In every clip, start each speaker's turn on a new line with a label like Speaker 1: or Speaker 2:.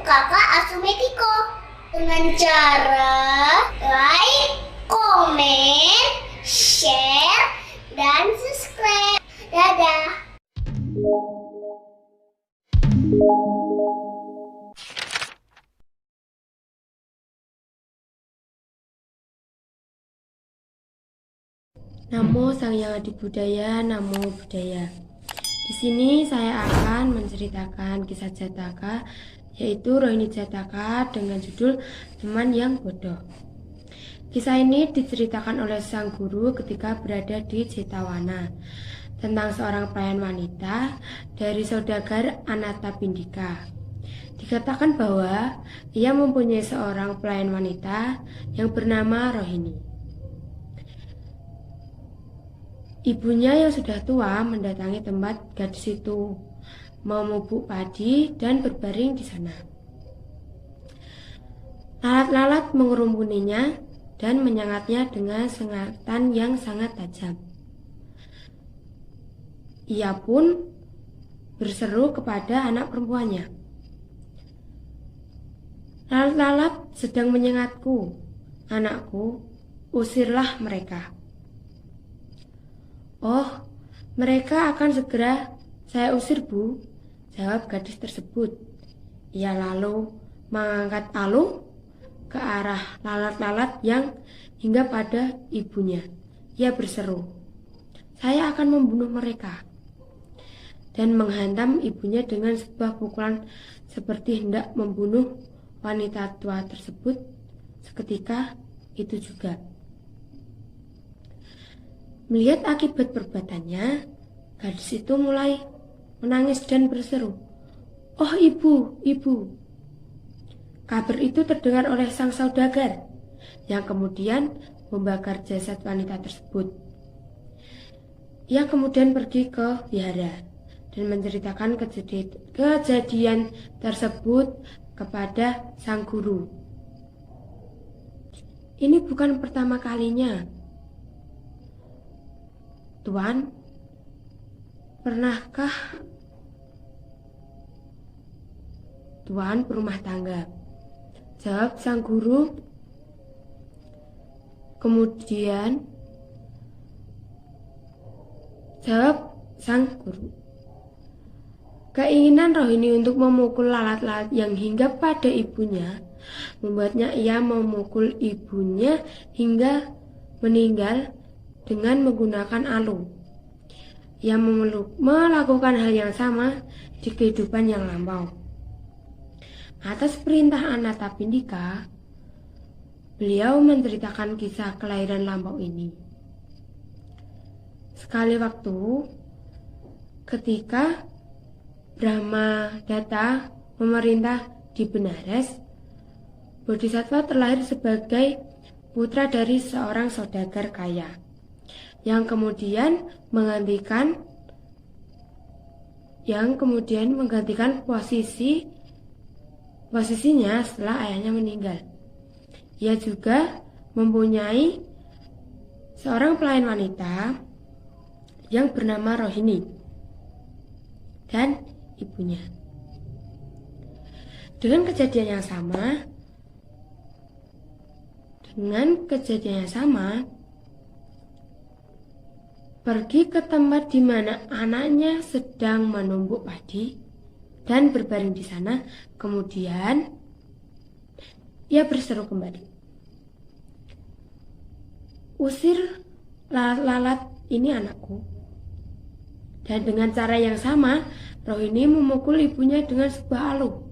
Speaker 1: kakak Asumekiko dengan cara like, komen, share, dan subscribe. Dadah.
Speaker 2: Namo Sang Hyang Adibudaya, Namo Buddhaya. Di sini saya akan menceritakan kisah Jataka, yaitu Rohini Jataka dengan judul Teman yang Bodoh. Kisah ini diceritakan oleh sang guru ketika berada di Jetawana tentang seorang pelayan wanita dari saudagar Anathapindika. Dikatakan bahwa ia mempunyai seorang pelayan wanita yang bernama Rohini. Ibunya yang sudah tua mendatangi tempat gadis itu, memupuk padi dan berbaring di sana. Lalat-lalat mengerumpuninya dan menyengatnya dengan sengatan yang sangat tajam. Ia pun berseru kepada anak perempuannya, "Lalat-lalat sedang menyengatku, anakku, usirlah mereka." "Oh, mereka akan segera saya usir, Bu," jawab gadis tersebut. Ia lalu mengangkat alu ke arah lalat-lalat yang hingga pada ibunya. Ia berseru, "Saya akan membunuh mereka," dan menghantam ibunya dengan sebuah pukulan seperti hendak membunuh wanita tua tersebut seketika itu juga. Melihat akibat perbuatannya, gadis itu mulai menangis dan berseru, "Oh ibu, ibu." Kabar itu terdengar oleh sang saudagar, yang kemudian membakar jasad wanita tersebut. Ia kemudian pergi ke vihara dan menceritakan kejadian tersebut kepada sang guru. "Ini bukan pertama kalinya, Tuan. Pernahkah Tuan berumah tangga?" jawab sang guru. Keinginan Rohini untuk memukul lalat-lalat yang hinggap pada ibunya membuatnya ia memukul ibunya hingga meninggal dengan menggunakan alu. Ia melakukan hal yang sama di kehidupan yang lampau. Atas perintah Anathapindika, beliau menceritakan kisah kelahiran lampau ini. Sekali waktu, ketika Brahma Datta memerintah di Benares, Bodhisattva terlahir sebagai putra dari seorang saudagar kaya, yang kemudian menggantikan posisinya setelah ayahnya meninggal. Ia juga mempunyai seorang pelayan wanita yang bernama Rohini dan ibunya. Dengan kejadian yang sama, pergi ke tempat di mana anaknya sedang menumbuk padi dan berbaring di sana. Kemudian ia berseru kembali, "Usir lalat-lalat ini, anakku." Dan dengan cara yang sama, Rohini memukul ibunya dengan sebuah alu,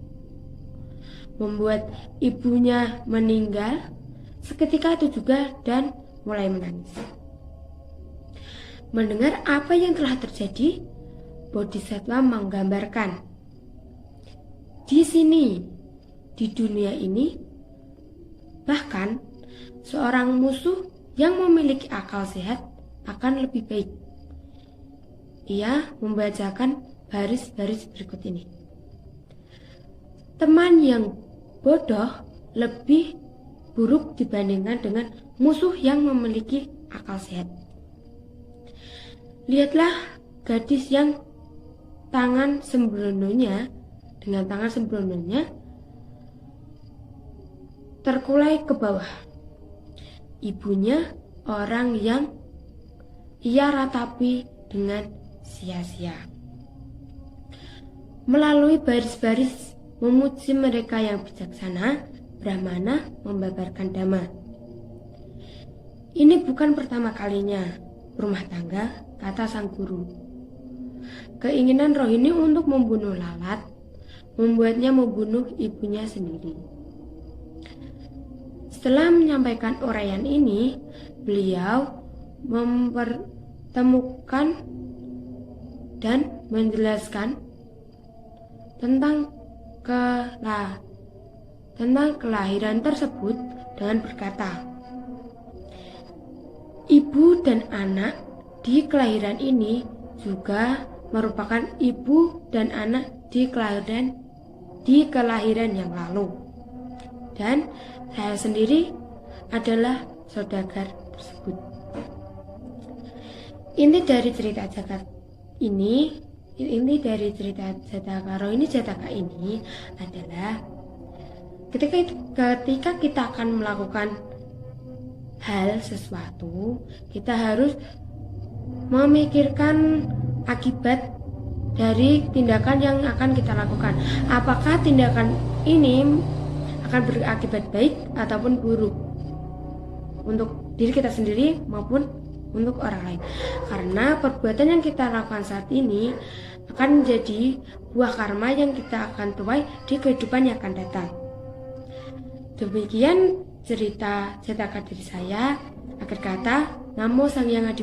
Speaker 2: membuat ibunya meninggal seketika itu juga dan mulai menangis. Mendengar apa yang telah terjadi, Bodhisattva menggambarkan, di sini, di dunia ini, bahkan seorang musuh yang memiliki akal sehat akan lebih baik. Ia membacakan baris-baris berikut ini. Teman yang bodoh lebih buruk dibandingkan dengan musuh yang memiliki akal sehat. Lihatlah gadis yang dengan tangan sembrononya terkulai ke bawah. Ibunya orang yang ia ratapi dengan sia-sia. Melalui baris-baris memuji mereka yang bijaksana, Brahmana membabarkan Dhamma. Ini bukan pertama kalinya rumah tangga, kata sang guru. Keinginan Rohini untuk membunuh Lalat membuatnya membunuh ibunya sendiri. Setelah menyampaikan uraian ini, beliau mempertemukan dan menjelaskan tentang kelahiran tersebut dengan berkata, ibu dan anak di kelahiran ini juga merupakan ibu dan anak di kelahiran yang lalu, dan saya sendiri adalah saudagar tersebut. Inti dari cerita Jataka Rohini Jataka ini adalah ketika kita akan melakukan hal sesuatu, kita harus memikirkan akibat dari tindakan yang akan kita lakukan. Apakah tindakan ini akan berakibat baik ataupun buruk untuk diri kita sendiri maupun untuk orang lain. Karena perbuatan yang kita lakukan saat ini akan menjadi buah karma yang kita akan tuai di kehidupan yang akan datang. Demikian cerita Jataka dari saya. Akhir kata, Namo Sang Hyang Adi